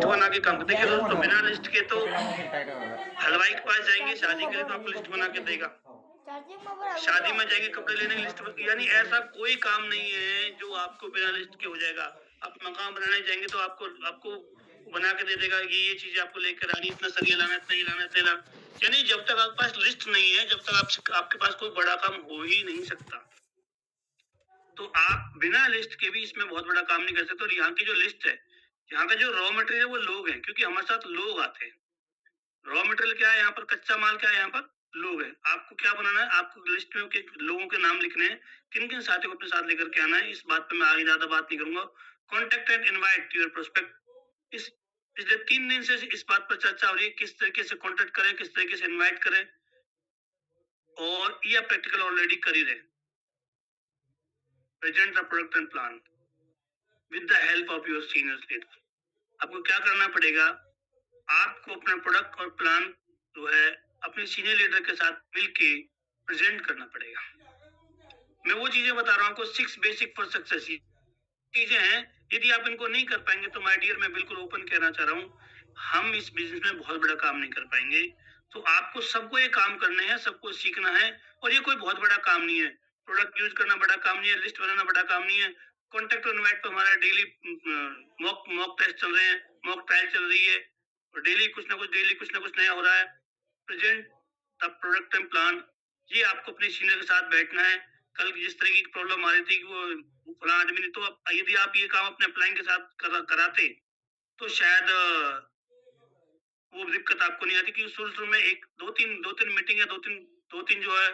List बना के काम देखिए दोस्तों, बिना लिस्ट के तो हलवाई के पास जाएँगे, शादी के लिए तो आपको लिस्ट बना के देगा। शादी में जाएँगे कपड़े लेने की लिस्ट यानी ऐसा कोई काम नहीं है जो आपको बिना लिस्ट के हो जाएगा। आप मकान बनाने जाएँगे तो आपको आपको बना के दे देगा, ये चीज़ें आपको लेकर आनी है, इतना सरिया लाना है, इतना ये लाना है, इतना लाना। यानी जब तक आपके पास लिस्ट नहीं है, जब तक आपके पास कोई बड़ा काम हो ही नहीं सकता। तो आप बिना लिस्ट के भी इसमें बहुत बड़ा काम नहीं कर सकते। और यहाँ की जो लिस्ट है, यहाँ का जो रॉ मटेरियल है वो लोग हैं, क्योंकि हमारे साथ लोग आते हैं। रॉ मटेरियल क्या है यहाँ पर, कच्चा माल क्या है यहाँ पर, लोग हैं। आपको क्या बनाना है, आपको लिस्ट में के लोगों के नाम लिखने हैं, किन-किन साथियों को अपने साथ लेकर के आना है। इस बात पे मैं आगे ज़्यादा बात नहीं करूँगा। Contact and invite your prospect. इस पिछले 3 दिन से इस बात पर चर्चा हो रही है, किस तरीके से कॉन्टैक्ट करें, किस तरीके से इनवाइट करें, और ये आप प्रैक्टिकल ऑलरेडी कर ही रहे हैं। Present the product and plan with the help of your senior leader. आपको क्या करना पड़ेगा, आपको अपना प्रोडक्ट और प्लान जो है अपने सीनियर लीडर के साथ मिलके प्रेजेंट करना पड़ेगा। मैं वो चीजें बता रहा हूँ आपको, 6 बेसिक फॉर सक्सेस चीजें हैं। यदि आप इनको नहीं कर पाएंगे तो माय डियर, मैं बिल्कुल ओपन कहना चाह रहा हूँ, हम इस बिजनेस में बहुत बड़ा काम नहीं कर पाएंगे। तो आपको सबको ये काम करने हैं, सबको सीखना है, और ये कोई बहुत बड़ा काम नहीं है। प्रोडक्ट यूज करना बड़ा काम नहीं है, लिस्ट बनाना बड़ा काम नहीं है। कॉन्टेक्ट और इनवाइट पे हमारा डेली मॉक टेस्ट चल रहे हैं, मॉक ट्रायल चल रही है, और डेली कुछ ना कुछ नया हो रहा है। Present the product and plan, ये आपको अपने सीनियर के साथ बैठना है। कल जिस तरह की प्रॉब्लम आ रही थी कि वो फला आदमी ने, तो यदि आप ये काम अपने अपलाइन के साथ कराते तो शायद वो दिक्कत आपको नहीं आती। क्योंकि शुरू में दो तीन मीटिंग या दो तीन जो है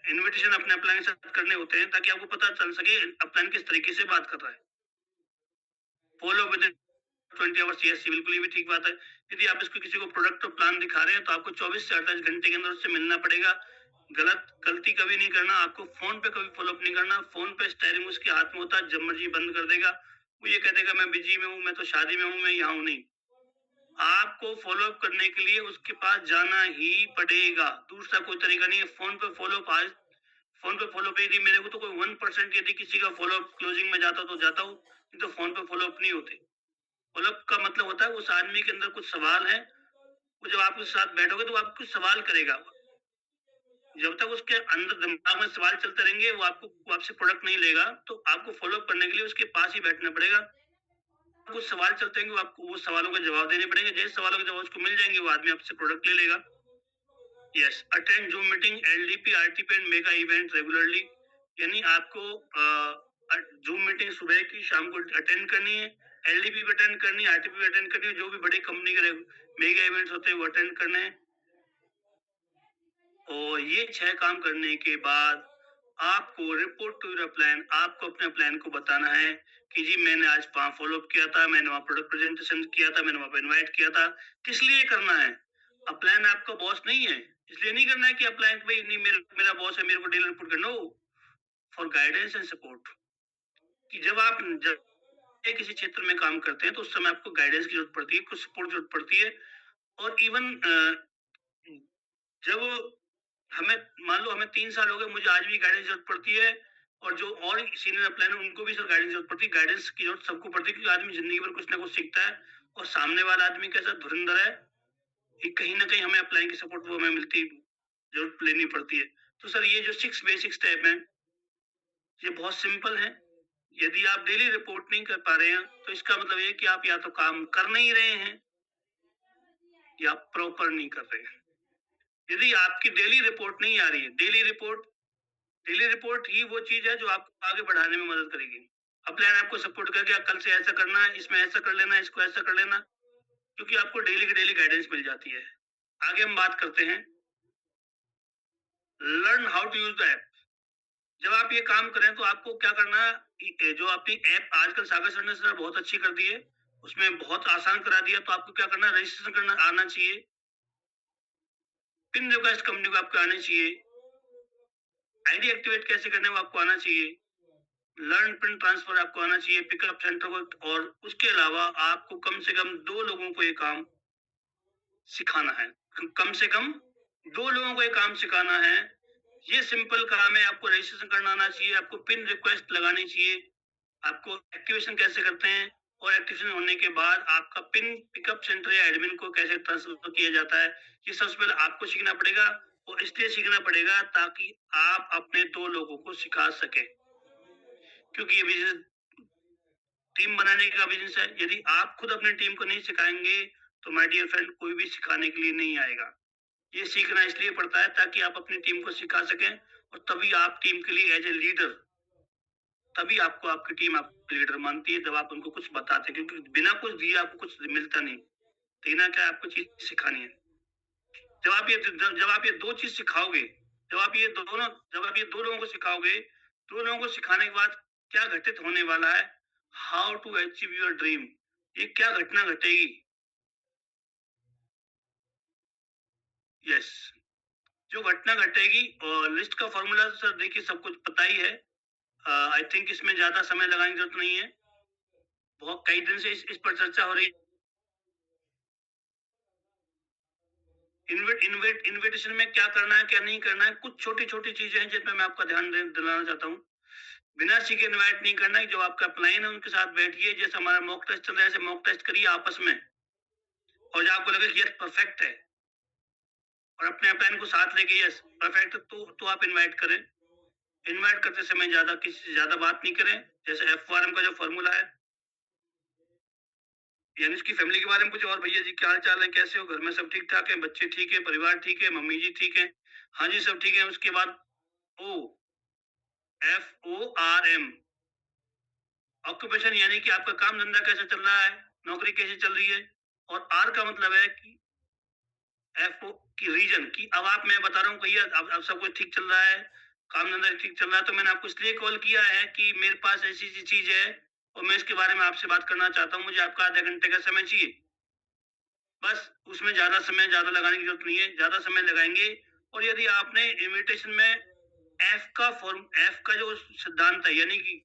इनविटेशन अपने अपलाइन के साथ करने होते हैं, ताकि आपको पता चल सके अपलाइन किस तरीके से बात कर रहा है। फॉलो विद 20 आवर्स, यस बिल्कुल, ये भी ठीक बात है। यदि आप इसको किसी को प्रोडक्ट और प्लान दिखा रहे हैं तो आपको 24 से 48 घंटे के अंदर उससे मिलना पड़ेगा। गलती कभी नहीं करना। आपको फोन पे कभी फॉलोअप नहीं करना। फोन पे स्टेयरिंग उसके हाथ में होता है, जब मर्जी बंद कर देगा। वो ये कह देगा मैं बिजी में हूँ, मैं तो शादी में हूँ, मैं यहाँ हूँ नहीं। आपको फॉलोअप करने के लिए उसके पास जाना ही पड़ेगा, दूसरा कोई तरीका नहीं है। फोन पे फॉलोअप यदि मेरे को तो कोई 1% यदि किसी का फॉलोअप क्लोजिंग में जाता तो जाता हूँ, नहीं तो फोन पे फॉलोअप नहीं होते। फॉलोअप का मतलब होता है उस आदमी के अंदर कुछ सवाल है, वो जब आप उसके साथ बैठोगे तो आपको कुछ सवाल करेगा। जब तक उसके अंदर दिमाग में सवाल चलते रहेंगे, वो आपसे प्रोडक्ट नहीं लेगा। तो आपको फॉलोअप करने के लिए उसके पास ही बैठना पड़ेगा। कुछ सवाल चलते हैं, आपको वो सवालों के जवाब देने पड़ेंगे। जैसे सवालों के जवाब उसको मिल जाएंगे, वो आदमी आपसे प्रोडक्ट ले लेगा। Yes, attend zoom meeting, LDP, RTP and mega event regularly. यानी आपको जूम मीटिंग सुबह की शाम को अटेंड करनी है, एलडीपी भी अटेंड करनी है, आरटीपी भी अटेंड करनी है। जो भी बड़ी कंपनी के मेगा इवेंट्स होते हैं वो अटेंड करने हैं। और ये 6 काम करने के बाद आपको रिपोर्ट टू योर प्लान, आपको अपने प्लान को बताना है कि जी मैंने आज वहाँ फॉलोअप किया था, मैंने वहाँ प्रोडक्ट प्रेजेंटेशन किया था, मैंने वहाँ पे इनवाइट किया था। किस लिए करना है? प्लान आपका बॉस नहीं है, इसलिए नहीं करना है कि प्लान भाई नहीं, मेरा बॉस है, मेरे को डेली रिपोर्ट करना हो। फॉर गाइडेंस एंड सपोर्ट, कि जब किसी क्षेत्र में काम करते हैं तो उस समय आपको गाइडेंस की जरूरत पड़ती है, कुछ सपोर्ट की जरूरत पड़ती है। और इवन जब हमें मान लो हमें 3 साल हो गए, मुझे आज भी गाइडेंस जरूरत पड़ती है, और जो और सीनियर अप्लाइन है उनको भी सर गाइडेंस जरूरत पड़ती है। गाइडेंस की जरूरत सबको पड़ती है, क्योंकि आदमी जिंदगी भर कुछ ना कुछ सीखता है, और सामने वाला आदमी कैसा धुरंधर है कि कहीं ना कहीं हमें अप्लाइन की सपोर्ट वो हमें मिलती, जरूरत लेनी पड़ती है। तो सर ये जो 6 बेसिक स्टेप हैं, ये बहुत सिंपल है। यदि आप डेली रिपोर्ट नहीं कर पा रहे हैं तो इसका मतलब ये कि आप या तो काम कर नहीं रहे हैं या प्रॉपर नहीं कर रहे हैं। यदि आपकी डेली रिपोर्ट नहीं आ रही है, डेली रिपोर्ट ही वो चीज है जो आपको आगे बढ़ाने में मदद करेगी। प्लान आपको सपोर्ट करके कल से ऐसा करना है, इसमें ऐसा कर लेना है, इसको ऐसा कर लेना, क्योंकि आपको डेली की डेली गाइडेंस मिल जाती है। आगे हम बात करते हैं learn how to use the app. जब आप ये काम करें तो आपको क्या करना है, जो आपकी ऐप आजकल सागर सर ने सर बहुत अच्छी कर दी है, उसमें बहुत आसान करा दिया। तो आपको क्या करना है, रजिस्ट्रेशन करना आना चाहिए, पिन रिक्वेस्ट कंपनी को आपको आना चाहिए, आईडी एक्टिवेट कैसे करने वो आपको आना चाहिए, लर्न पिन ट्रांसफर आपको आना चाहिए, पिकअप सेंटर को। और उसके अलावा आपको कम से कम 2 लोगों को ये काम सिखाना है। कम से कम 2 लोगों को ये काम सिखाना है। ये सिंपल काम है। आपको रजिस्ट्रेशन करना आना चाहिए, आपको पिन रिक्वेस्ट लगानी चाहिए, आपको एक्टिवेशन कैसे करते हैं, और एक्टिवेशन होने के बाद आपका पिन पिकअप सेंटर या एडमिन को कैसे ट्रांसफर किया जाता है, ये सबसे पहले आपको सीखना पड़ेगा। और इसलिए सीखना पड़ेगा ताकि आप अपने 2 लोगों को सिखा सकें। क्योंकि ये बिज़नेस टीम बनाने का बिज़नेस है। यदि आप खुद अपनी टीम को नहीं सिखाएँगे, तो माय डियर फ्रेंड कोई भी सिखाने के लिए नहीं आएगा। ये सीखना इसलिए पड़ता है ताकि आप अपनी टीम को सिखा सकें और तभी आप टीम के लिए एज़ ए लीडर, तभी आपको आपकी टीम आपको लीडर मानती है जब आप उनको कुछ बताते हैं, क्योंकि बिना कुछ दिए आपको कुछ मिलता नहीं। देना क्या है, आपको चीज़ सिखानी है। जब आप ये 2 चीज़ सिखाओगे, जब आप ये 2 लोगों को सिखाओगे, 2 लोगों को सिखाने के बाद क्या घटित होने वाला है, how to achieve your dream, ये क्या घटना घटेगी? यस, जो घटना घटेगी और लिस्ट का फ़ॉर्मूला सर देखिए सब कुछ पता ही है। आई थिंक इसमें ज़्यादा समय लगाने की ज़रूरत नहीं है। बहुत कई दिन से इस पर चर्चा हो रही है। इन्विटेशन में क्या करना है, क्या नहीं करना है, कुछ छोटी-छोटी चीज़ें हैं जिन पे मैं आपका ध्यान दिलाना चाहता हूँ। बिना सीखे इनवाइट नहीं करना है। जो आपका अपलाइन है उनके साथ बैठिए, जैसे हमारा मॉक टेस्ट चल रहा है ऐसे मॉक टेस्ट करिए आपस में। और जब आपको लगे कि यस परफेक्ट है और अपने अपलाइन को साथ लेके यस परफेक्ट है, तो आप इनवाइट करें। इनवाइट करते समय ज़्यादा किसी से ज़्यादा बात नहीं करें। जैसे एफआरएम का जो फ़ॉर्मूला है, यानी उसकी फैमिली के बारे में पूछे, और भैया जी क्या हाल-चाल है, कैसे हो? घर में सब ठीक-ठाक है? बच्चे ठीक है? परिवार ठीक है? मम्मी जी ठीक है? हाँ जी, सब ठीक है। उसके बाद ओ, एफओआरएम, ऑक्यूपेशन, यानी कि आपका काम-धंधा कैसा चल रहा है? नौकरी कैसी चल रही है? और आर का मतलब है कि एफओ की रीजन, कि अब आप, मैं बता रहा हूँ भैया अब सब कुछ ठीक चल रहा है, काम-धंधा ठीक चल रहा है, तो मैंने आपको इसलिए कॉल किया है कि मेरे पास ऐसी-ऐसी चीज़ है और मैं इसके बारे में आपसे बात करना चाहता हूँ। मुझे आपका आधे घंटे का समय चाहिए। बस उसमें ज़्यादा लगाने की ज़रूरत नहीं है, ज़्यादा समय लगाएँगे। और यदि आपने इन्विटेशन में एफ का जो सिद्धांत है, यानी कि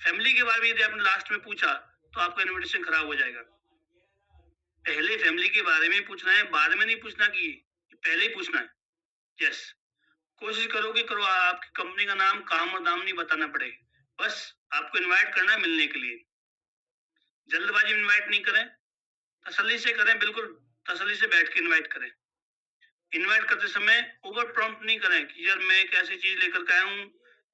फैमिली के बारे में यदि आपने लास्ट में पूछा, तो आपका इन्विटेशन खराब हो जाएगा। पहले फैमिली के बारे में पूछना है, बाद में नहीं पूछना कि पहले ही पूछना है। यस, कोशिश करो कि करो आपकी कंपनी का नाम, काम और दाम नहीं बताना पड़े। बस आपको इनवाइट करना है मिलने के लिए। जल्दबाजी में इनवाइट नहीं करें, तसल्ली से करें, बिल्कुल तसल्ली से बैठ के इनवाइट करें। इनवाइट करते समय ओवर प्रॉम्प्ट नहीं करें कि यार मैं एक ऐसी चीज़ लेकर के आया हूँ,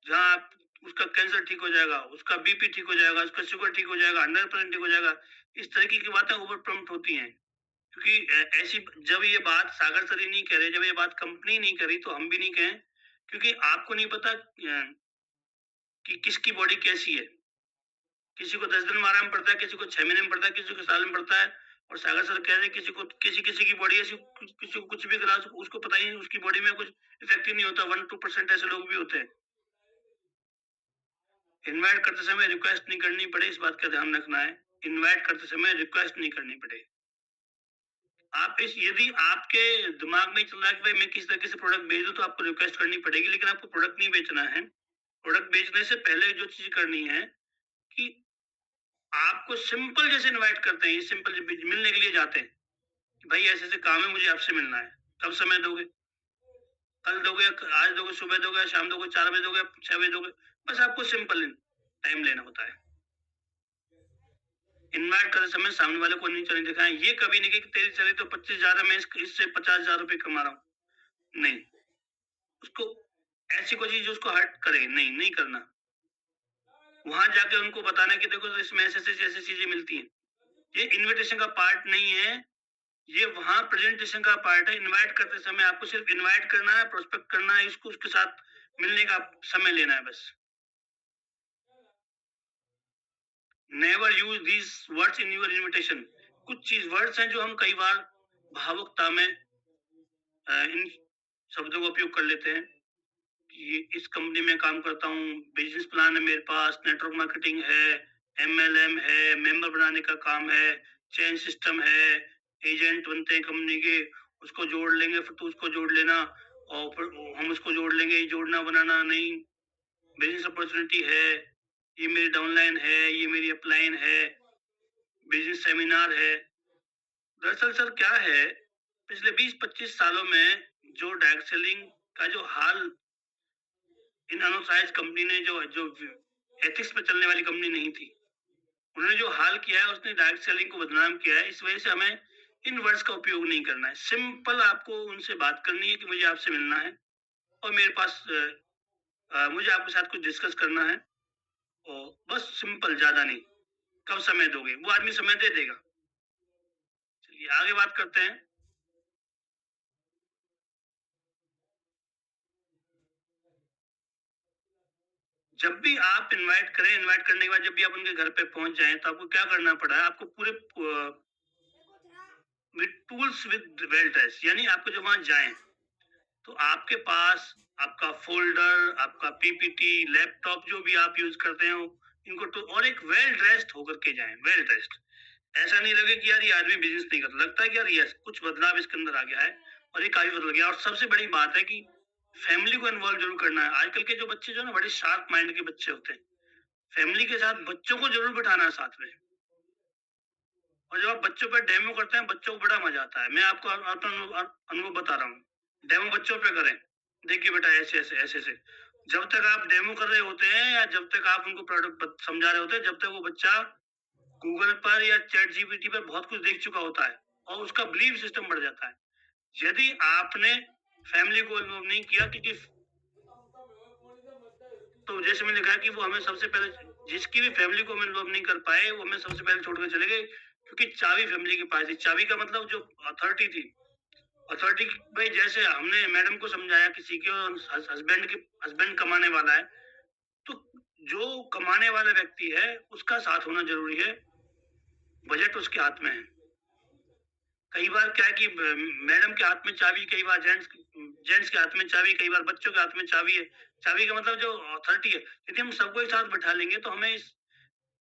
जहाँ आप उसका कैंसर ठीक हो जाएगा, उसका बीपी ठीक हो जाएगा, उसका शुगर ठीक हो जाएगा, 100% ठीक हो जाएगा। इस तरीके की बातें ओवर प्रॉम्प्ट होती हैं। क्योंकि ऐसी जब ये बात सागर सर ही नहीं कह रहे, जब ये बात कंपनी नहीं करी, तो हम भी नहीं कहें। क्योंकि आपको नहीं पता कि किसकी बॉडी कैसी है। किसी को 10 दिन में आराम पड़ता है, किसी को 6 महीने में पड़ता है, किसी को साल में पड़ता है। और सागर सर कह रहे हैं किसी की बॉडी ऐसी, किसी को कुछ भी करा, उसको पता ही नहीं, उसकी बॉडी में कुछ इफेक्ट ही नहीं होता। 1-2% ऐसे लोग भी होते हैं। इनवाइट करते समय रिक्वेस्ट नहीं करनी पड़े, इस बात का ध्यान रखना है। इनवाइट करते समय रिक्वेस्ट नहीं करनी पड़े। आप इस यदि आपके दिमाग में चल रहा है कि भाई मैं किस तरीके से प्रोडक्ट बेच दूं, तो आपको रिक्वेस्ट करनी पड़ेगी। लेकिन आपको प्रोडक्ट नहीं बेचना है। प्रोडक्ट बेचने से पहले जो चीज करनी है कि आपको सिंपल जैसे इनवाइट करते हैं, ये सिंपल मिलने के लिए जाते हैं कि भाई ऐसे ऐसे काम है, मुझे आपसे मिलना है। कब समय दोगे? कल दोगे? आज दोगे? सुबह दोगे? शाम दोगे? 4 बजे दोगे? 6 बजे दोगे? बस आपको सिंपल टाइम लेना होता है। इन्वाइट करते समय सामने वाले को नहीं चलने दिखाएं। ये कभी नहीं कि तेरी चली तो 25,000 है, मैं इससे 50,000 रुपए कमा रहा हूँ। नहीं, उसको ऐसी कोई चीज उसको हर्ट करे, नहीं नहीं करना। वहां जाके उनको बताना कि देखो इसमें ऐसे चीजें मिलती हैं। ये इनविटेशन का पार्ट नहीं है, ये वहां प्रेजेंटेशन का पार्ट है। इनवाइट करते समय आपको सिर्फ इनवाइट करना है, प्रोस्पेक्ट करना है, इसको उसके साथ मिलने का समय लेना है बस। Never use these words in your invitation. कुछ चीज वर्ड्स हैं जो हम कई बार भावुकता में इन शब्दों का उपयोग कर लेते हैं कि इस कंपनी में काम करता हूँ, बिजनेस प्लान है मेरे पास, नेटवर्क मार्केटिंग है, एमएलएम है, मेंबर बनाने का काम है, चेन सिस्टम है, एजेंट बनते हैं कंपनी के, उसको जोड़ लेंगे, फिर तू उसको जोड़ लेना और फिर हम उसको जोड़ लेंगे। जोड़ना बनाना नहीं, बिजनेस अपॉर्चुनिटी है, ये मेरी डाउनलाइन है, ये मेरी अपलाइन है, बिजनेस सेमिनार है। दरअसल सर क्या है, पिछले 20-25 सालों में जो डायरेक्ट सेलिंग का जो हाल इन अनऑथराइज्ड कंपनी ने, जो जो एथिक्स पे चलने वाली कंपनी नहीं थी, उन्होंने जो हाल किया है उसने डायरेक्ट सेलिंग को बदनाम किया है। इस वजह से हमें इन वर्ड्स का उपयोग नहीं करना है। सिंपल आपको उनसे बात करनी है कि मुझे आपसे मिलना है और मेरे पास मुझे आपके साथ कुछ डिस्कस करना है, और बस सिंपल, ज़्यादा नहीं। कब समय दोगे? वो आदमी समय दे देगा। चलिए आगे बात करते हैं। जब भी आप इनवाइट करें, इनवाइट करने के बाद जब भी आप उनके घर पे पहुँच जाएँ, तो आपको क्या करना पड़ा है? आपको पूरे with tools with well dress, यानी आपको जब वहाँ जाएँ, तो आपके पास आपका फ़ोल्डर, आपका पीपीटी, लैपटॉप जो भी आप यूज़ करते हो, इनको तो और एक वेल ड्रेस्ड होकर के जाएँ, वेल ड्रेस्ड। ऐसा नहीं लगे कि यार ये आदमी बिज़नेस नहीं करता। लगता है कि यार यस, कुछ बदलाव इसके अंदर आ गया है और ये काफ़ी बदल गया। और सबसे बड़ी बात है कि फैमिली को इन्वॉल्व ज़रूर करना है। आजकल के जो बच्चे जो है ना, बड़े शार्प माइंड के बच्चे होते हैं। फैमिली के साथ बच्चों को ज़रूर बिठाना है साथ में। और जब आप बच्चों पे डेमो करते हैं, बच्चों को बड़ा मज़ा आता है। मैं आपको अपना अनुभव बता रहा हूँ। डेमो बच्चों पे करें। देखिए बेटा ऐसे, ऐसे, ऐसे-ऐसे। जब तक आप डेमो कर रहे होते हैं या जब तक आप उनको प्रोडक्ट समझा रहे होते हैं, जब तक वो बच्चा गूगल पर या चैट जीपीटी पर बहुत कुछ देख चुका होता है और उसका बिलीव सिस्टम बढ़ जाता है। यदि आपने फैमिली को इन्वॉल्व नहीं किया, क्योंकि तो जैसे मैंने कहा कि वो हमें सबसे पहले, जिसकी भी फैमिली को हम इन्वॉल्व नहीं कर पाए, वो हमें सबसे पहले छोड़ के चले गए, क्योंकि चाबी फैमिली के पास थी। चाबी का मतलब जो अथॉरिटी थी, अथॉरिटी भाई, जैसे हमने मैडम को समझाया किसी के हस्बैंड कमाने वाला है, तो जो कमाने वाला व्यक्ति है उसका साथ होना जरूरी है। बजट उसके हाथ में है। कई बार क्या है कि मैडम के हाथ में चाबी, कई बार जेंट्स के हाथ में चाबी, कई बार बच्चों के हाथ में चाबी है। चाबी का मतलब जो अथॉरिटी है। यदि हम सबको एक साथ बैठा लेंगे तो हमें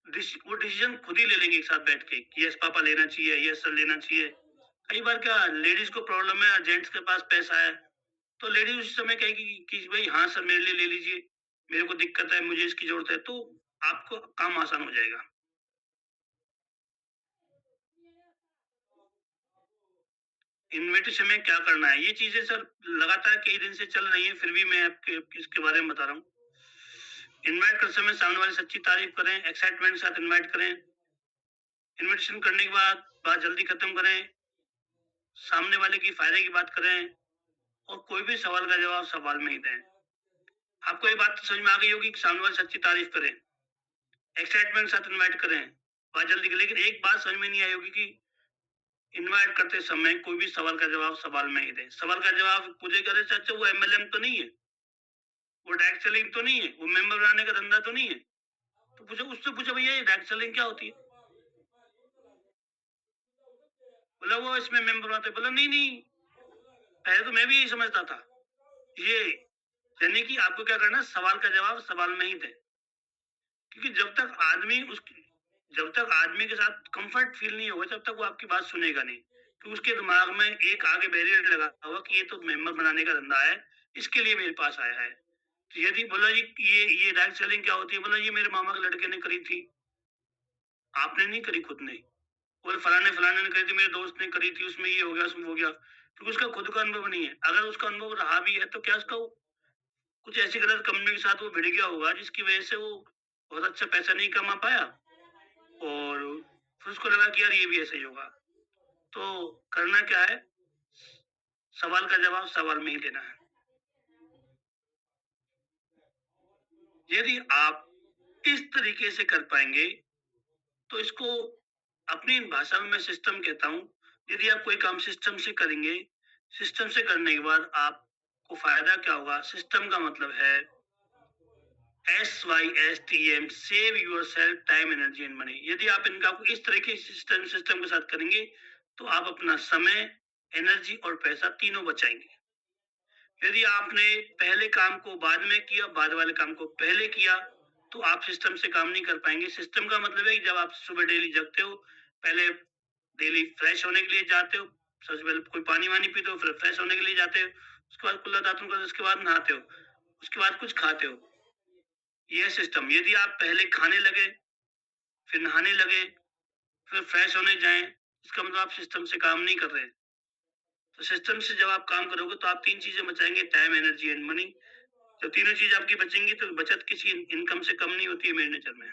वो डिसीजन खुद ही ले लेंगे एक साथ बैठ के कि यस पापा लेना चाहिए, यस सर लेना चाहिए। कई बार क्या लेडीज को प्रॉब्लम है, जेंट्स के पास पैसा है, तो लेडीज उस समय कहेगी कि भाई हाँ सर मेरे लिए ले लीजिए, मेरे को दिक्कत है, मुझे इसकी जरूरत है, तो आपको काम आसान हो जाएगा। इन्विटेशन में क्या करना है, ये चीजें सर लगातार कई दिन से चल रही हैं, फिर भी मैं आपके इसके बारे में बता रहा हूँ। इनवाइट करते समय सामने वाले सच्ची तारीफ करें, एक्साइटमेंट के साथ इनवाइट करें। इनविटेशन करने के बाद बात जल्दी खत्म करें, सामने वाले की फायदे की बात करें, और कोई भी सवाल का जवाब सवाल में ही दें। आपको ये बात तो समझ में आ गई होगी कि सामने वाले सच्ची तारीफ करें, एक्साइटमेंट के साथ इन्वाइट करें, बात जल्दी करें। लेकिन एक बात समझ में नहीं आई होगी कि इनवाइट करते समय कोई भी सवाल का जवाब सवाल में ही दें। सवाल का जवाब पूछे करे, अच्छा वो एमएलएम तो नहीं है, वो डायरेक्ट सेलिंग तो नहीं है, वो मेंबर बनाने का धंधा तो नहीं है, तो पूछो, उससे पूछो भैया ये डायरेक्ट सेलिंग क्या होती है? बोला वो इसमें मेंबर बनाते, बोला नहीं नहीं, पहले तो मैं भी यही समझता था। ये यानी कि आपको क्या करना है, सवाल का जवाब सवाल में ही दें। क्योंकि जब तक आदमी के साथ कंफर्ट फील नहीं होगा, तब तक वो आपकी बात सुनेगा नहीं। तो उसके दिमाग में एक आगे बैरियर लगा होगा कि ये तो मेंबर बनाने का धंधा है, इसके लिए मेरे पास आया है। तो यदि बोला ये डायरेक्ट सेलिंग क्या होती है, बोला ये मेरे मामा के लड़के ने करी थी, आपने नहीं करी, खुद ने। बोले फलाने फलाने ने करी थी, मेरे दोस्त ने करी थी, उसमें ये हो गया, उसमें हो गया। क्योंकि उसका खुद का अनुभव नहीं है। अगर उसका अनुभव रहा भी है तो क्या उसका कुछ ऐसी गलत कंपनी के साथ वो भिड़ गया होगा जिसकी वजह से वो बहुत अच्छा पैसा नहीं कमा पाया, और फिर उसको लगा कि यार ये भी ऐसा ही होगा। तो करना क्या है, सवाल का जवाब सवाल में ही देना है। यदि आप इस तरीके से कर पाएंगे, तो इसको अपनी भाषा में मैं सिस्टम कहता हूँ। यदि आप कोई काम सिस्टम से करेंगे, सिस्टम से करने के बाद आपको फायदा क्या होगा? सिस्टम का मतलब है SYSTM, save your self time energy and money. यदि आप इनका इस तरह के सिस्टम के साथ करेंगे, तो आप अपना समय, एनर्जी और पैसा तीनों बचाएंगे। यदि आपने पहले काम को बाद में किया, बाद वाले काम को पहले किया, तो आप सिस्टम से काम नहीं कर पाएंगे। सिस्टम का मतलब है कि जब आप सुबह डेली जगते हो, पहले डेली फ्रेश होने के लिए जाते हो, सबसे पहले कोई पानी वानी पीते हो, फिर फ्रेश होने के लिए जाते हो, उसके बाद कुल्ला दातुन करते हो, उसके बाद नहाते हो, उसके बाद कुछ खाते हो। यह सिस्टम, यदि आप पहले खाने लगे, फिर नहाने लगे, फिर फ्रेश होने जाएं, इसका मतलब आप सिस्टम से काम नहीं कर रहे हैं। तो सिस्टम से जब आप काम करोगे तो आप तीन चीजें बचाएंगे, टाइम, एनर्जी एंड मनी। जब तीनों चीज आपकी बचेंगी तो बचत किसी इनकम से कम नहीं होती है मेरे नजर में।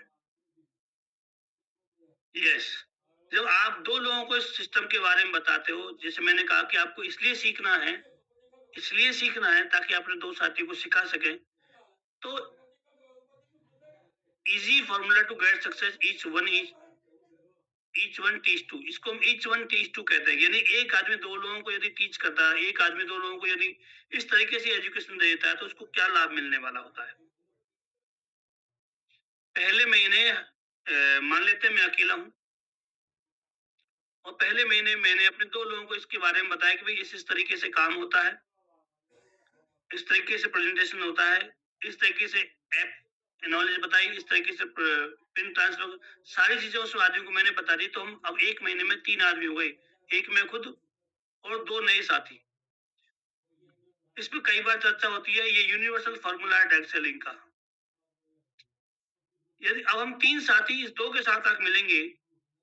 यस। जब आप 2 लोगों को इस सिस्टम के बारे में बताते हो, जैसे मैंने कहा कि आपको इसलिए सीखना है ताकि अपने 2 साथी को सिखा सकें। तो easy formula to get success each one teach two, इसको हम ईच वन टीच टू कहते हैं। यानी एक आदमी 2 लोगों को यदि टीच करता है, एक आदमी 2 लोगों को यदि इस तरीके से एजुकेशन देता है, तो उसको क्या लाभ मिलने वाला होता है। पहले महीने मान लेते हैं मैं अकेला हूँ और पहले महीने मैंने अपने 2 लोगों को इसके बारे में बताया कि भाई इस तरीके से काम होता है, इस तरीके से प्रेजेंटेशन होता है, इस तरीके से ऐप नॉलेज बताई, इस तरीके से पिन ट्रांसफर, सारी चीजें उस आदमी को मैंने बता दी। तो हम अब 1 महीने में 3 आदमी हो गए, एक मैं खुद और 2 नए साथी। इसमें कई बार चर्चा होती है, ये यूनिवर्सल फार्मूला है डायरेक्ट सेलिंग का। यदि अब हम 3 साथी इस 2 के साथ आकर मिलेंगे,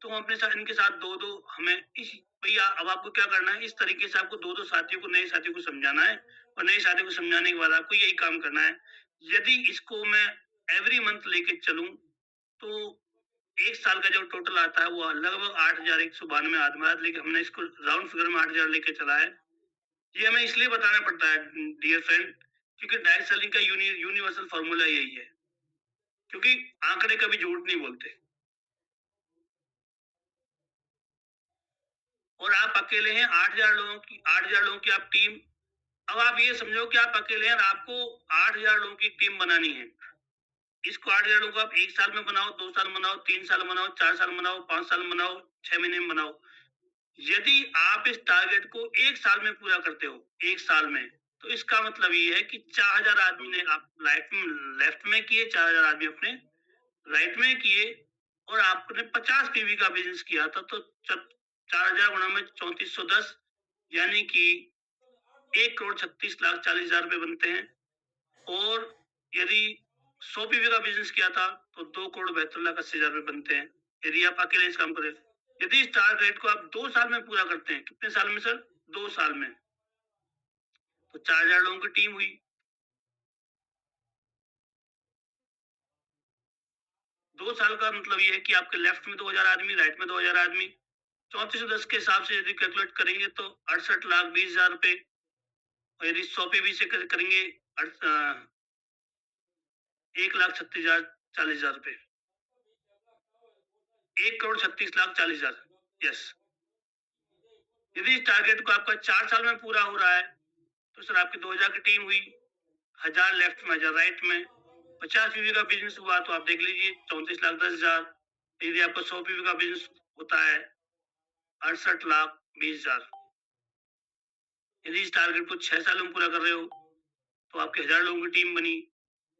तो हम अपने साथ इनके साथ 2-2 हमें इस भैया अब आपको क्या करना है, इस तरीके से आपको 2-2 साथियों को, नए साथियों को समझाना है और नए साथियों को समझाने के बाद आपको यही काम करना है। यदि इसको मैं एवरी मंथ लेके चलूँ, तो 1 साल का जो टोटल आता है वो लगभग 8,192 आता है, लेकिन हमने इसको राउंड फिगर में 8,000 लेके चला है। ये हमें इसलिए बताना पड़ता है डियर फ्रेंड, क्योंकि डायरेक्ट सेलिंग का यूनिवर्सल फार्मूला यही है। क्योंकि आंकड़े कभी झूठ नहीं बोलते। और आप अकेले हैं, 8,000 लोगों की आप टीम। अब आप ये समझो कि आप अकेले हैं और आपको 8,000 लोगों की टीम बनानी है। इसको 8,000 लोगों को आप 1 साल में बनाओ, 2 साल में बनाओ, 3 साल में बनाओ, 4 साल में बनाओ, 5 साल में बनाओ, 6 महीने में बनाओ। यदि आप इस टारगेट को 1 साल में पूरा करते हो, 1 साल में, तो इसका मतलब ये है कि 4,000 आदमी ने आप लेफ्ट में किए, 4,000 आदमी अपने राइट में किए और आपने 50 पीवी का बिजनेस किया था, तो 4,000 गुणा में 3410, यानी कि 1,36,40,000 रुपए बनते हैं। और यदि 100 पीवी का बिजनेस किया था, तो 2,72,80,000 रुपए बनते हैं, यदि आप अकेले इस काम करें। यदि इस टारगेट को आप 2 साल में पूरा करते हैं, कितने साल में सर? 2 साल में, तो 4,000 लोगों की टीम हुई। 2 साल का मतलब ये है कि आपके लेफ्ट में 2,000 आदमी, राइट में 2,000 आदमी। 3410 के हिसाब से यदि कैलकुलेट करेंगे तो 68,20,000 रुपए। और यदि 100 पीवी से करेंगे 1,36,40,000 रुपए, 1,36,40,000। यस। यदि इस टारगेट को आपका 4 साल में पूरा हो रहा है, तो सर आपकी 2,000 की टीम हुई, 1,000 लेफ्ट में, 1,000 राइट में। 50 पीवी का बिजनेस हुआ तो आप देख लीजिए 34,10,000। यदि आपका 100 पीवी का बिजनेस होता है 68,20,000। यदि इस टारगेट को 6 साल में पूरा कर रहे हो, तो आपके 1,000 लोगों की टीम बनी,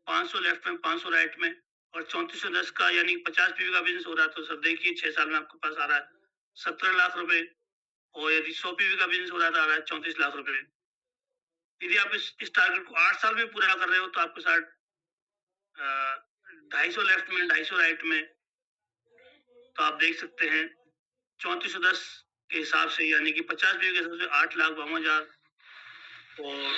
500 लेफ्ट में, 500 राइट में। और 3410 का यानी 50 पीवी का बिजनेस हो रहा है, तो सर देखिए 6 साल में आपके पास आ रहा है 17 लाख रुपए। और यदि 100 पीवी का बिजनेस हो रहा है तो आ रहा है 34 लाख रुपए। यदि आप इस टारगेट को 8 साल में पूरा कर रहे हो, तो आपके साथ 250 लेफ्ट में, 250 राइट में। तो आप देख सकते हैं 3410 के हिसाब से, यानी कि 50 पीवी के हिसाब से 8,52,000। और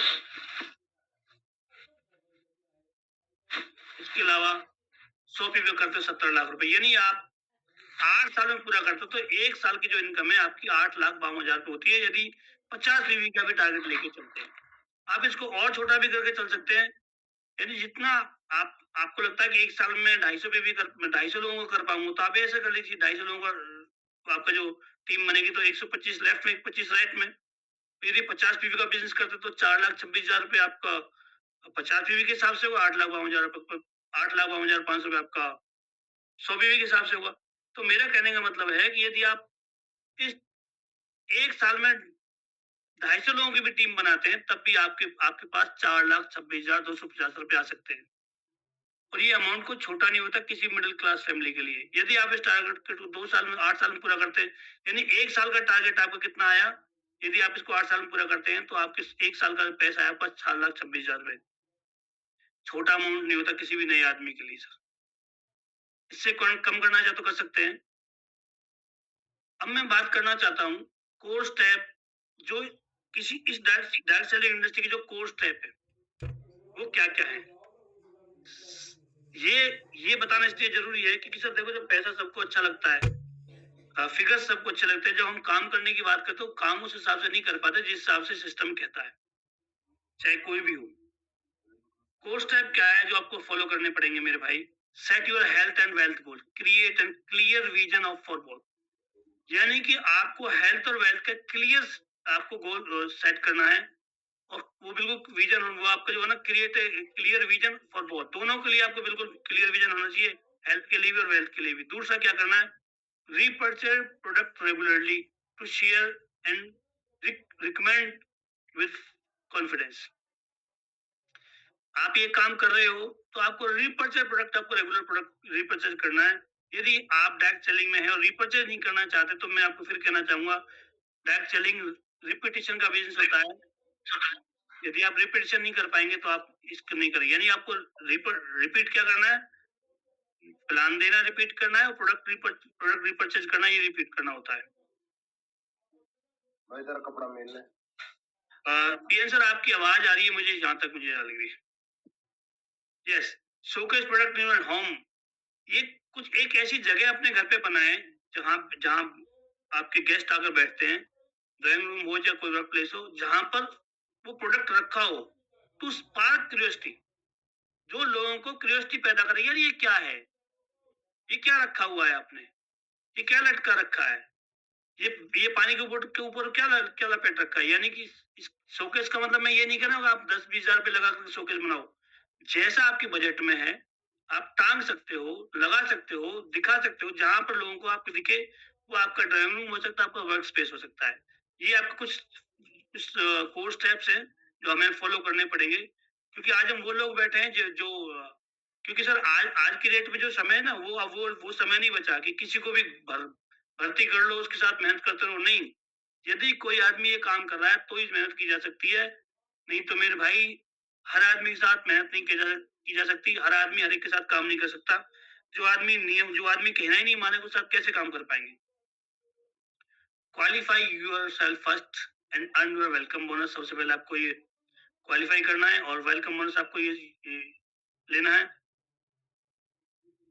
इसके अलावा 100 पीवी करते हो 17 लाख रुपए, यानी आप 8 साल में पूरा करते हो, तो 1 साल की जो इनकम है आपकी 8,52,000 रुपए होती है, यदि 50 पीवी का भी टारगेट लेके चलते हैं। आप इसको और छोटा भी करके चल सकते हैं। यानी जितना आपको लगता है कि 1 साल में 250 पे भी 250 लोगों को कर पाऊंगा, तो आप ऐसा कर लीजिए 250 लोगों का, तो आपका जो टीम बनेगी तो 125 लेफ्ट में, 25 राइट में। यदि 50 पीवी का बिजनेस करते तो 4,26,000 रुपए आपका 50 पीवी के हिसाब से होगा, 8,52,000 रुपए, 8,52,500 रुपए आपका 100 पीवी के हिसाब से होगा। तो मेरा कहने का मतलब है कि यदि आप इस 1 साल में 250 लोगों की भी टीम बनाते हैं, तब भी आपके आपके पास 4,26,250 रुपए आ सकते हैं। और ये अमाउंट कुछ छोटा नहीं होता किसी मिडिल क्लास फैमिली के लिए। यदि आप इस टारगेट को 2 साल में, 8 साल में पूरा करते हैं, यानी 1 साल का टारगेट आपका कितना आया? यदि आप इसको 8 साल में पूरा करते हैं, तो आपके 1 साल का पैसा आया आपका 4,26,000 रुपए। छोटा अमाउंट नहीं होता किसी भी नए आदमी के लिए सर। इससे कम करना चाहे तो कर सकते हैं। अब मैं बात करना चाहता हूँ कोर स्टेप, जो किसी इस डायरेक्ट सेलिंग इंडस्ट्री की जो कोर स्टेप है, वो क्या-क्या है? ये बताना इसलिए ज़रूरी है क्योंकि सर देखो, जब पैसा सबको अच्छा लगता है, फिगर्स सबको अच्छे लगते हैं। जब हम काम करने की बात करते हैं तो काम उस हिसाब से नहीं कर पाते जिस हिसाब से सिस्टम कहता है, चाहे कोई भी हो। कोर्स टाइप क्या है जो आपको फॉलो करने पड़ेंगे मेरे भाई? Set your health and wealth goal, create and clear vision of for both. यानी कि आपको हेल्थ और वेल्थ का क्लियर आपको गोल सेट करना है, और वो बिल्कुल विजन, वो आपका जो है ना, create clear vision for both, दोनों के लिए आपको बिल्कुल क्लियर विजन होना चाहिए, हेल्थ के लिए भी और वेल्थ के लिए भी। दूसरा क्या करना है? Repurchase product regularly to share and recommend with confidence. आप ये काम कर रहे हो तो आपको रीपर्चेज प्रोडक्ट, आपको रेगुलर प्रोडक्ट रीपर्चेज करना है। यदि आप डायरेक्ट सेलिंग में है और रीपर्चेज नहीं करना चाहते तो मैं आपको फिर कहना चाहूंगा, डायरेक्ट सेलिंग रिपीटिशन का बिजनेस होता है। यदि आप रिपीटिशन नहीं कर पाएंगे तो आप इसको नहीं करेंगे। यानी आपको रिपीट क्या करना है? प्लान देना रिपीट करना है, और प्रोडक्ट रिपर्चेज करना, ये रिपीट करना होता है। भाई जरा कपड़ा मेल ले। पीएन सर, आपकी आवाज आ रही है मुझे, जहां तक मुझे लग रही है। Yes, showcase product in your home. ये कुछ एक ऐसी जगह अपने घर पे बनाए जहां जहां आपके गेस्ट आकर बैठते हैं, ड्राइंग रूम हो या कोई वर्क प्लेस हो, जहां पर वो प्रोडक्ट रखा हो, टू स्पार्क क्यूरियोसिटी, जो लोगों को क्यूरियोसिटी पैदा करे, यार ये क्या है, ये क्या रखा हुआ है आपने, ये क्या लटका रखा है, ये पानी के ऊपर क्या लपेट रखा है। यानी कि इस शोकेस का मतलब मैं ये नहीं कह रहा हूँ आप 10-20 हजार रुपए लगा कर शोकेस बनाओ। जैसा आपके बजट में है आप टांग सकते हो, लगा सकते हो, दिखा सकते हो, जहां पर लोगों को आपको दिखे। वो आपका ड्राइंग रूम हो सकता है, आपका वर्क स्पेस हो सकता है। ये आपको कुछ कोर्स स्टेप्स हैं जो हमें फॉलो करने पड़ेंगे, क्योंकि आज हम वो लोग बैठे हैं क्योंकि सर आज की डेट में जो समय है ना, वो समय नहीं बचा कि किसी को भी भर्ती कर लो, उसके साथ मेहनत करते रहो। नहीं, यदि कोई आदमी ये काम कर रहा है तो ही मेहनत की जा सकती है, नहीं तो मेरे भाई हर आदमी के साथ मेहनत नहीं की जा सकती। हर आदमी हर एक के साथ काम नहीं कर सकता। जो आदमी कहना ही नहीं मानेगा उसके साथ कैसे काम कर पाएंगे? Qualify yourself first and earn your welcome bonus. सबसे पहले आपको ये क्वालिफाई करना है, और वेलकम बोनस आपको ये लेना है।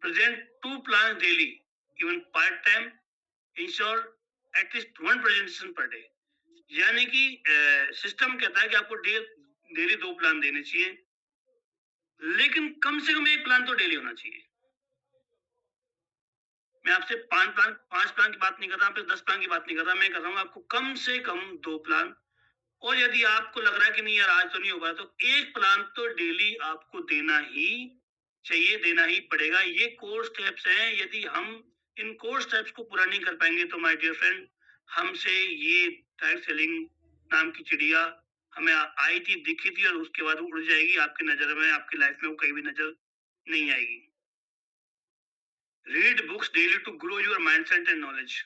Present 2 plans daily, even part time, ensure at least 1 presentation per day. यानी कि सिस्टम कहता है कि आपको डेली 2 प्लान देने चाहिए, लेकिन कम से कम 1 प्लान तो डेली होना चाहिए। मैं आपसे 5 प्लान की बात नहीं कर रहा, 10 प्लान की बात नहीं कर रहा, मैं कर रहा हूँ आपको कम से कम 2 प्लान। और यदि आपको लग रहा है कि नहीं यार आज तो नहीं होगा, तो 1 प्लान तो डेली आपको देना ही चाहिए, देना ही पड़ेगा। ये कोर्स स्टेप्स हैं। यदि हम इन कोर्स स्टेप्स को पूरा नहीं कर पाएंगे तो माय डियर फ्रेंड, हमसे ये डायरेक्ट सेलिंग नाम की चिड़िया हमें आई थी, दिखी थी, और उसके बाद उड़ जाएगी आपकी नजर में, आपकी लाइफ में वो कहीं भी नजर नहीं आएगी। Read books daily to grow your mindset and knowledge.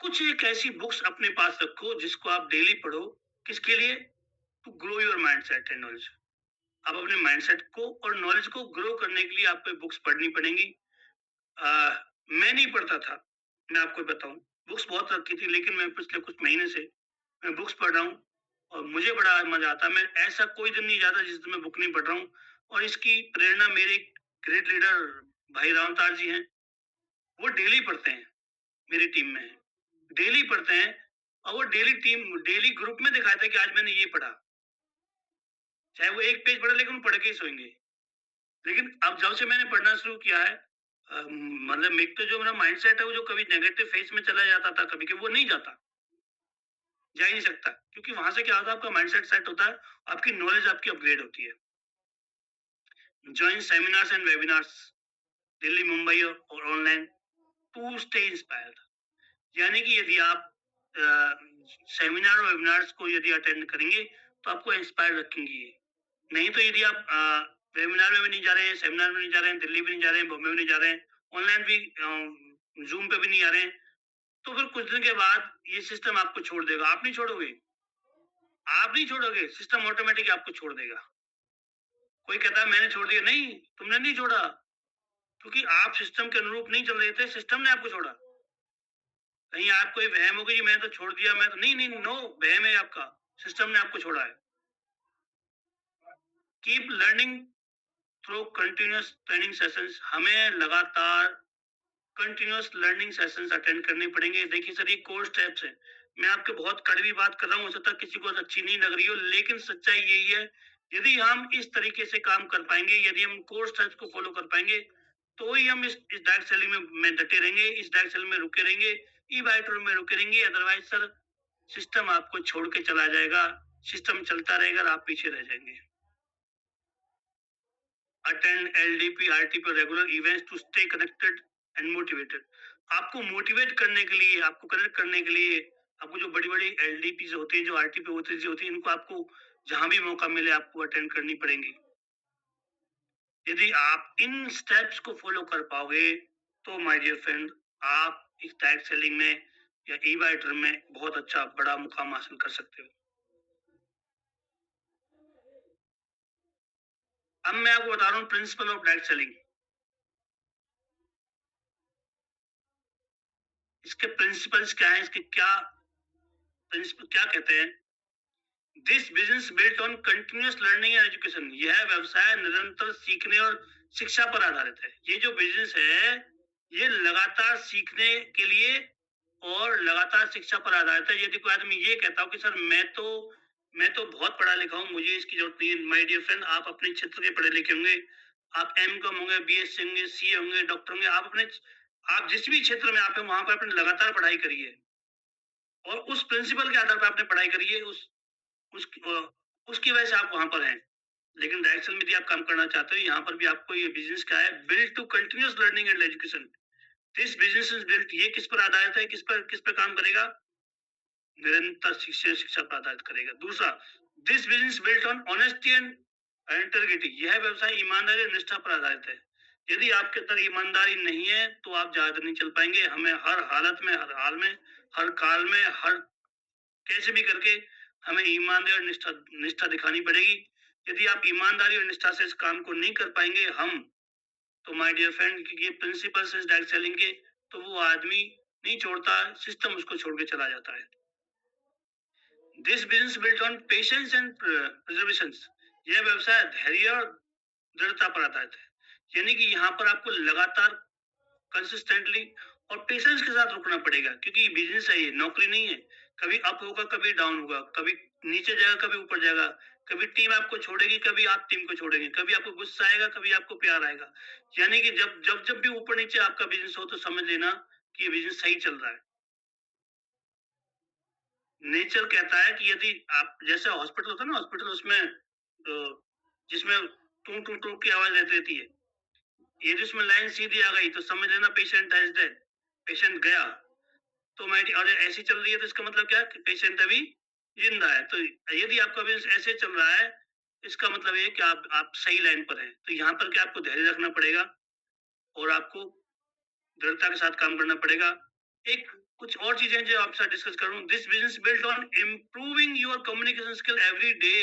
कुछ एक ऐसी बुक्स अपने पास रखो जिसको आप डेली पढ़ो। किसके लिए? To grow your mindset and knowledge. आप अपने माइंडसेट को और नॉलेज को ग्रो करने के लिए आपको बुक्स पढ़नी पड़ेंगी। मैं नहीं पढ़ता था, मैं आपको बताऊं, बुक्स बहुत रखी थी, लेकिन मैं पिछले कुछ महीने से मैं बुक्स पढ़ रहा हूँ और मुझे बड़ा मजा आता है। मैं ऐसा कोई दिन नहीं जाता जिस दिन मैं बुक नहीं पढ़ रहा हूँ। और इसकी प्रेरणा मेरे ग्रेट लीडर भाई रामतार जी हैं। वो डेली पढ़ते हैं, मेरी टीम में है, डेली पढ़ते हैं, और वो डेली ग्रुप में दिखाते हैं कि आज मैंने ये पढ़ा। चाहे वो एक पेज पढ़े, लेकिन वो पढ़ के ही सोएंगे। लेकिन अब जब से मैंने पढ़ना शुरू किया है, मतलब एक तो जो मेरा माइंडसेट है वो जो कभी नेगेटिव फेज में चला जाता था, कभी कभी वो नहीं जाता, जा ही नहीं सकता, क्योंकि वहां से क्या होता है, आपका माइंडसेट सेट होता है, आपकी नॉलेज आपकी अपग्रेड होती है। Join seminars and webinars, Delhi, Mumbai और ऑनलाइन, टू स्टे इंस्पायर्ड। यानी कि यदि आप सेमिनार और वेबिनार्स को यदि अटेंड करेंगे तो आपको इंस्पायर रखेंगी। नहीं तो यदि आप वेबिनार में भी नहीं जा रहे हैं, सेमिनार में नहीं जा रहे हैं, दिल्ली भी नहीं जा रहे हैं, बॉम्बे भी नहीं जा रहे हैं, ऑनलाइन भी जूम पे भी नहीं आ रहे हैं, तो फिर कुछ दिन के बाद ये सिस्टम आपको छोड़ देगा। आप नहीं छोड़ोगे, आप नहीं छोड़ोगे, सिस्टम ऑटोमेटिक आपको छोड़ देगा। कोई कहता है मैंने छोड़ दिया, नहीं, तुमने नहीं छोड़ा, क्योंकि आप सिस्टम के अनुरूप नहीं चल रहे थे, सिस्टम ने आपको छोड़ा। कहीं आपको ये वहम हो गई मैं तो छोड़ दिया, मैं तो नहीं, नहीं, नो, वहम है आपका, सिस्टम ने आपको छोड़ा है। Keep learning through continuous training sessions. हमें लगातार कंटिन्यूअस लर्निंग सेशंस अटेंड करने पड़ेंगे। देखिए सर, ये कोर स्टेप्स हैं। मैं आपके बहुत कड़वी बात कर रहा हूँ, हो सकता है किसी को अच्छी नहीं लग रही हो, लेकिन सच्चाई यही है। यदि हम इस तरीके से काम कर पाएंगे, यदि हम कोर स्टेप्स को फॉलो कर पाएंगे, तो ही हम इस डायरेक्ट सेलिंग में डटे रहेंगे, इस डायरेक्ट सेलिंग में रुके रहेंगे, ई बाइटर में रुके रहेंगे। अदरवाइज सर, सिस्टम आपको छोड़ के चला जाएगा, सिस्टम चलता रहेगा और आप पीछे रह जाएंगे। Attend LDP RTP regular events to stay connected and motivated. आपको मोटिवेट करने के लिए, आपको कनेक्ट करने के लिए, आपको जो बड़ी बड़ी एलडीपी होती है, जो आरटीपी होती है, इनको आपको जहां भी मौका मिले आपको अटेंड करनी पड़ेंगी। यदि आप इन स्टेप्स को फॉलो कर पाओगे, तो माय डियर फ्रेंड, आप इस डायरेक्ट सेलिंग में या ई बाइटर में बहुत अच्छा बड़ा मुकाम हासिल कर सकते हो। अब मैं आपको बता रहा हूँ प्रिंसिपल ऑफ डायरेक्ट सेलिंग। इसके प्रिंसिपल्स क्या है, इसके क्या प्रिंसिपल क्या कहते हैं? This business built on continuous learning and education. यह व्यवसाय निरंतर सीखने और शिक्षा पर आधारित है। ये जो बिजनेस है, ये लगातार सीखने के लिए और लगातार शिक्षा पर आधारित है। यदि कोई आदमी ये कहता हो कि सर मैं तो बहुत पढ़ा लिखा हूँ, मुझे इसकी जरूरत नहीं है, माय डियर फ्रेंड, आप अपने क्षेत्र के पढ़े लिखे होंगे, आप एम.कॉम होंगे, बीएससी होंगे, सीए होंगे, डॉक्टर होंगे, आप जिस भी क्षेत्र में आप हैं, वहां पर आपने लगातार पढ़ाई करी है और उस प्रिंसिपल के आधार पर आपने पढ़ाई करी है, उसकी वजह से आप वहां पर हैं। लेकिन डायरेक्ट सेल में यदि आप काम करना चाहते हो, यहाँ पर भी आपको ये बिजनेस क्या है, build to continuous learning and education. This business is built, ये किस पर आधारित है, किस पर काम करेगा? निरंतर शिक्षा पर आधारित करेगा। दूसरा, this business built on honesty and integrity. यह व्यवसाय ईमानदारी और निष्ठा पर आधारित है। यदि आपके अंदर ईमानदारी नहीं है, तो आप ज्यादा नहीं चल पाएंगे। हमें हर हालत में, हर हाल में, हर काल में, हर कैसे भी करके हमें ईमानदारी और निष्ठा दिखानी पड़ेगी। यदि आप ईमानदारी और निष्ठा से इस काम को नहीं कर पाएंगे, तो माय डियर फ्रेंड, क्योंकि ये प्रिंसिपल्स हैं डायरेक्ट सेलिंग के, तो वो आदमी नहीं छोड़ता, सिस्टम उसको छोड़ के चला जाता है। This business built on patience and preservation. यह व्यवसाय धैर्य और दृढ़ता पर आधारित है। यानी कि यहाँ पर आपको लगातार कंसिस्टेंटली और पेशेंस के साथ रुकना पड़ेगा, क्योंकि बिजनेस है, ये नौकरी नहीं है। कभी अप होगा, कभी डाउन होगा, कभी नीचे जाएगा, कभी ऊपर जाएगा, कभी टीम आपको छोड़ेगी, कभी आप टीम को छोड़ेंगे, कभी आपको गुस्सा आएगा, कभी आपको प्यार आएगा। यानी कि जब भी ऊपर नीचे आपका बिजनेस हो, तो समझ लेना कि ये बिजनेस सही चल रहा है। नेचर कहता है कि यदि आप, जैसे हॉस्पिटल होता है ना, हॉस्पिटल उसमें जिसमें टू टू टू की आवाज रहती है, ये जिसमें लाइन सीधी आ गई तो समझ लेना पेशेंट इज डेड, पेशेंट गया। तो मैं, और ऐसी चल रही है, तो इसका मतलब क्या है? पेशेंट अभी जिंदा है। तो यदि आपका बिजनेस ऐसे चल रहा है, इसका मतलब ये कि आप सही लाइन पर हैं। तो यहाँ पर क्या, आपको धैर्य रखना पड़ेगा और आपको दृढ़ता के साथ काम करना पड़ेगा। एक कुछ और चीजें जो आपके साथ डिस्कस करूं, this business built on improving your communication skill every day.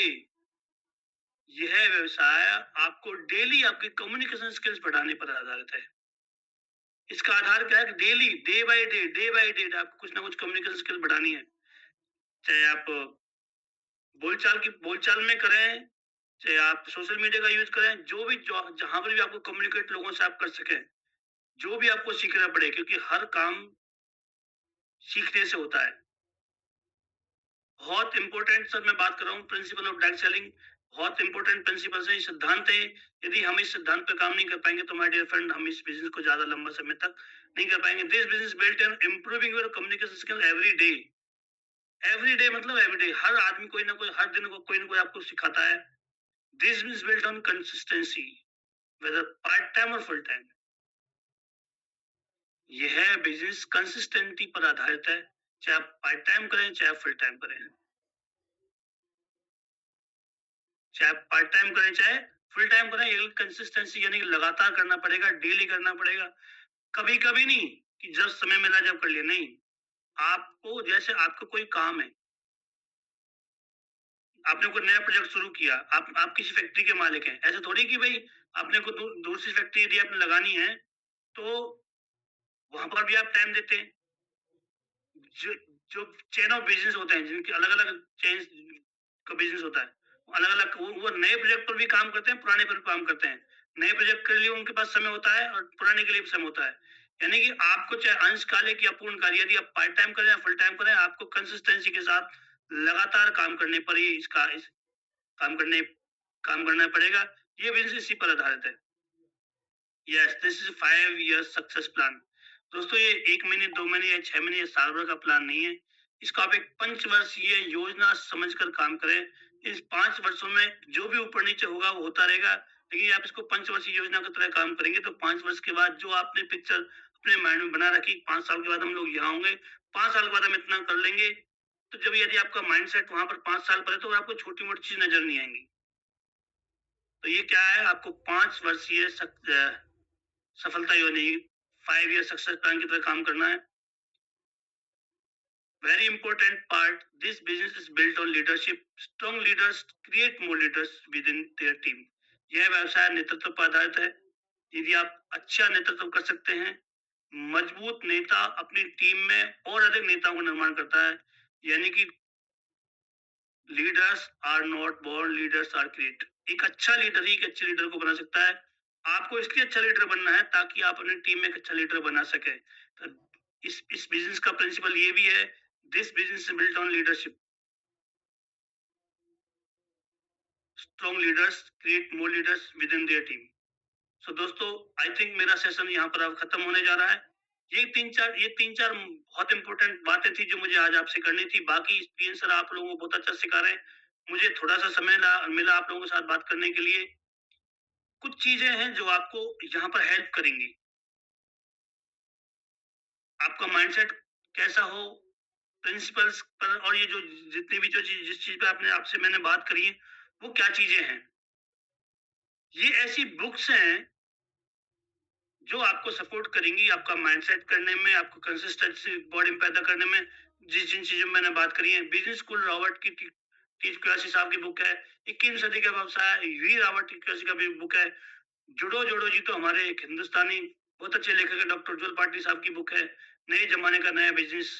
यह व्यवसाय आपको डेली आपकी कम्युनिकेशन स्किल्स बढ़ाने पर आधारित है। इसका आधार क्या है? डेली, डे बाय डे आपको कुछ ना कुछ कम्युनिकेशन स्किल बढ़ानी है। चाहे आप बोलचाल में करें, चाहे आप सोशल मीडिया का यूज करें, जहां पर भी आपको कम्युनिकेट लोगों से आप कर सकें, जो भी आपको सीखना पड़े, क्योंकि हर काम सीखने से होता है। बहुत इंपॉर्टेंट सर, मैं बात कर रहा हूँ प्रिंसिपल ऑफ डायरेक्ट सेलिंग। बहुत इंपॉर्टेंट प्रिंसिपल है, सिद्धांत है। यदि हम इस सिद्धांत पे काम नहीं कर पाएंगे, तो माय डियर फ्रेंड, हम इस बिजनेस को ज्यादा लंबा समय तक नहीं कर पाएंगे। This business built in improving your communication skill every day. Every day मतलब एवरी डे, हर आदमी कोई ना कोई, हर दिन को कोई ना कोई आपको सिखाता है। This business built on consistency, whether part time और फुल टाइम। यह बिजनेस कंसिस्टेंसी पर आधारित है, चाहे आप पार्ट टाइम करें, चाहे आप फुल टाइम करें। चाहे आप पार्ट टाइम करें, चाहे फुल टाइम करें, ये कंसिस्टेंसी यानी कि लगातार करना पड़ेगा, डेली करना पड़ेगा। कभी कभी नहीं कि जब समय मिला जब कर लिया, नहीं। आपको, जैसे आपका कोई काम है, आपने कोई नया प्रोजेक्ट शुरू किया, आप किसी फैक्ट्री के मालिक हैं, ऐसे थोड़ी कि भाई आपने कोई दूसरी फैक्ट्री यदि आपने लगानी है, तो वहां पर भी आप टाइम देते हैं। जो जो चेन ऑफ बिजनेस होते हैं, जिनके अलग अलग चेन का बिजनेस होता है, अलग अलग, वो नए प्रोजेक्ट पर भी काम करते हैं, पुराने पर भी काम करते हैं। नए प्रोजेक्ट के लिए उनके पास समय होता है और पुराने के लिए भी समय होता है। यानी कि आपको चाहे अंशकालिक या पूर्णकालिक, यदि आप पार्ट टाइम करें या फुल टाइम करें, आपको कंसिस्टेंसी के साथ लगातार काम करने पर ही इस काम करने काम करना पड़ेगा। ये बिजनेस इसी पर आधारित है। Yes, this is 5 years success plan. दोस्तों, ये 1 महीने, 2 महीने या 6 महीने या साल भर का प्लान नहीं है। इसको आप एक पंचवर्षीय योजना समझकर काम करें। इस 5 वर्षों में जो भी ऊपर नीचे होगा वो होता रहेगा, लेकिन आप इसको पंचवर्षीय योजना की तरह काम करेंगे तो 5 वर्ष के बाद जो आपने पिक्चर अपने माइंड में बना रखी, 5 साल के बाद हम लोग यहाँ होंगे, 5 साल के बाद हम इतना कर लेंगे, तो जब यदि आपका माइंडसेट वहां पर 5 साल पर है तो आपको छोटी मोटी चीज नजर नहीं आएंगी। तो ये क्या है, आपको 5 वर्षीय सफलता योजना, 5 ईयर सक्सेस प्लान की तरह काम करना है। Very important part, this business is built on leadership. Strong leaders create more leaders within their team. यह व्यवसाय नेतृत्व पर आधारित है। यदि आप अच्छा नेतृत्व कर सकते हैं, मजबूत नेता अपनी टीम में और अधिक नेताओं का निर्माण करता है। यानी कि leaders are not born, leaders are create. एक अच्छा लीडर ही एक अच्छे लीडर को बना सकता है। आपको इसलिए अच्छा लीडर बनना है ताकि आप अपनी टीम में एक अच्छा लीडर बना सके। तो इस बिजनेस का प्रिंसिपल ये भी है, this business is built on leadership. Strong leaders create more leaders within their team. So दोस्तों, आई थिंक मेरा सेशन यहाँ पर अब खत्म होने जा रहा है। ये तीन चार बहुत इंपॉर्टेंट बातें थी जो मुझे आज आपसे करनी थी। बाकी एक्सपीरियंस सर आप लोगों को बहुत अच्छा सिखा रहे हैं। मुझे थोड़ा सा समय मिला आप लोगों के साथ बात करने के लिए। कुछ चीजें हैं जो आपको यहाँ पर हेल्प करेंगी। आपका माइंडसेट कैसा हो, प्रिंसिपल्स पर, और ये जो जितनी भी जो चीज जिस चीज पे आपने आपसे मैंने बात करी है, वो क्या चीजें हैं। ये ऐसी बुक्स हैं जो आपको सपोर्ट करेंगी आपका माइंडसेट करने में, आपको कंसिस्टेंसी बॉडी में पैदा करने में। जिन चीजों में मैंने बात करी है, बिजनेस स्कूल रॉबर्ट की टी क्यूसी साहब की बुक है। 21वीं सदी का व्यवसाय वी रॉबर्ट टी क्यूसी का भी बुक है। जुड़ो जोड़ो जी तो हमारे एक हिंदुस्तानी बहुत अच्छे लेखक है, डॉक्टर उज्ज्वल पाटिल साहब की बुक है। नए जमाने का नया बिजनेस,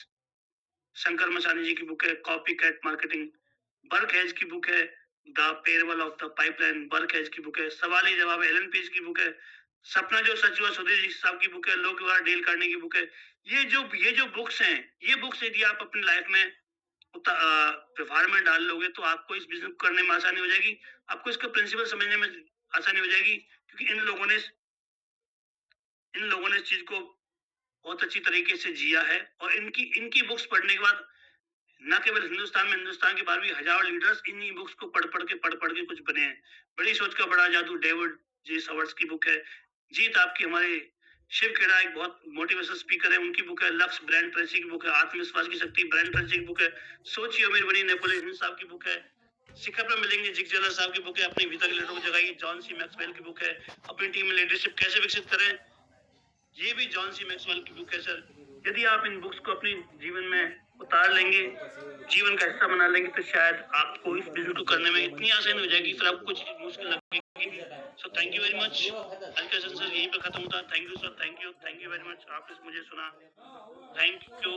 शंकर मसानी जी की बुक है। Copycat marketing, Burke Hedges की बुक है। The parable of the pipeline, Burke Hedges की बुक है। सवाल ही जवाब, एलन पेज की बुक है। सपना जो सच हुआ, सुधीर जी साहब की बुक है। लोक व्यवहार, डेल कार्नेगी की बुक है। ये जो बुक्स हैं, ये बुक्स यदि आप अपनी लाइफ में व्यवहार में डाल लोगे तो आपको इस बिजनेस को करने में आसानी हो जाएगी। आपको इसका प्रिंसिपल समझने में आसानी हो जाएगी, क्योंकि इन लोगों ने इस चीज को बहुत अच्छी तरीके से जिया है। और इनकी इनकी बुक्स पढ़ने के बाद न केवल हिंदुस्तान में, हिंदुस्तान के बाहर भी हजारों लीडर्स इन्हीं बुक्स को पढ़ पढ़ के कुछ बने हैं। बड़ी सोच का बड़ा जादू, डेविड जी सवर्ट्स की बुक है। जीत आपकी, हमारे शिव खेड़ा एक बहुत मोटिवेशनल स्पीकर है, उनकी बुक है। लक्ष्य, ब्रांड ट्रेसी की बुक है। आत्मविश्वास की शक्ति, ब्रांड ट्रेसी की बुक है। सोचिए अमीर बनी, नेपोलियन हिल साहब की बुक है। शिखर पर मिलेंगे, जिग जेलर साहब की बुक है। अपने भीतर के लीडरों को जगाइए, जॉन सी मैक्सवेल की बुक है। अपनी टीम में लीडरशिप कैसे विकसित करें, ये भी जॉन सी मैक्सवेल की बुक है सर। यदि आप इन बुक्स को अपने जीवन में उतार लेंगे, जीवन का हिस्सा बना लेंगे, तो शायद आपको इस बिजनेस को करने में इतनी आसानी हो जाएगी, फिर आपको कुछ मुश्किल लगेगी। So thank you very much. आज का सेशन सर यहीं पर खत्म होता है। Thank you sir, thank you very much. आपने मुझे सुना, thank you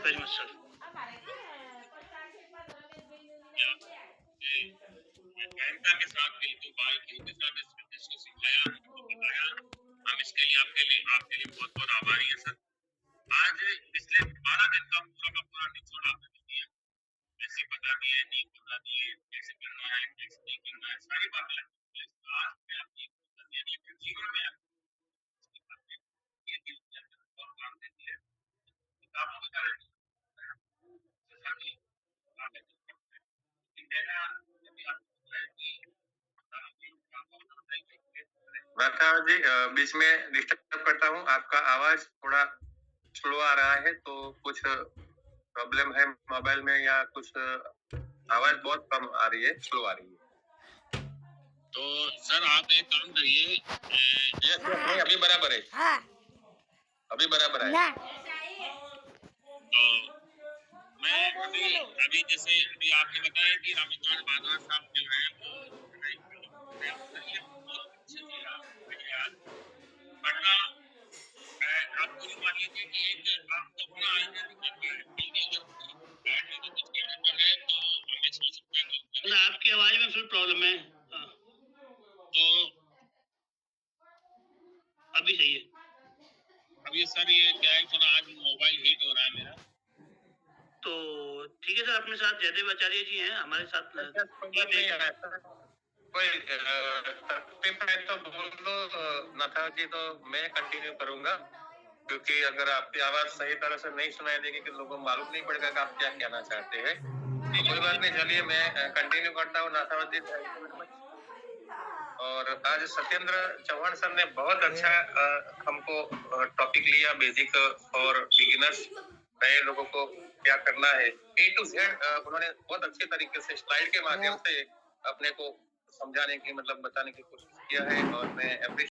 very much sir. गहनता के साथ बिल्कुल बारीकी के साथ इस बिजनेस को सिखाया, हमको बताया। हम इसके लिए आपके लिए बहुत बहुत आभारी है सर। आज पिछले 12 दिन का पूरा निचोड़ आपने दिया। कैसे बता दिए, नहीं बता दिए, कैसे करना है, कैसे नहीं करना है, सारी बातें आज मैं आपकी जीवन में ये दिल के अंदर बहुत काम देती है। किताबों के कारण वर्षा जी, बीच में डिस्टर्ब करता हूँ। आपका आवाज थोड़ा स्लो आ रहा है, तो कुछ प्रॉब्लम है मोबाइल में या कुछ आवाज बहुत कम आ रही है, स्लो आ रही है। तो सर आप एक काम करिए, नहीं अभी बराबर है, अभी बराबर है। तो मैं अभी जैसे अभी आपने बताया कि रामेश्वर बादल साहब जो है वरना आपको मान लीजिए कि एक आपको अपना आइडिया दिखाता है, बैठ में कुछ कहना है तो हमें समझ सकते हैं। आपकी आवाज में फिर प्रॉब्लम है। तो अभी सही है। ये सर ये क्या है थोड़ा आज मोबाइल हीट हो रहा है मेरा। तो ठीक है सर, अपने साथ जयदेव आचार्य जी हैं हमारे साथ प्रॉब्लम नहीं है सर। कोई तकलीफ है तो बोल दो नथा जी, तो मैं कंटिन्यू करूंगा, क्योंकि अगर आपकी आवाज सही तरह से नहीं सुनाई देगी कि लोगों को मालूम नहीं पड़ेगा कि आप क्या कहना चाहते हैं। तो कोई बात नहीं, चलिए मैं कंटिन्यू करता हूँ। नाथावत जी, थैंक यू वेरी मच। और आज सत्येंद्र चौहान सर ने बहुत अच्छा हमको टॉपिक लिया, बेसिक और बिगिनर्स, नए लोगों को क्या करना है, A to Z उन्होंने बहुत अच्छे तरीके से स्लाइड के माध्यम से अपने को समझाने की, मतलब बताने की कोशिश किया है, और मैं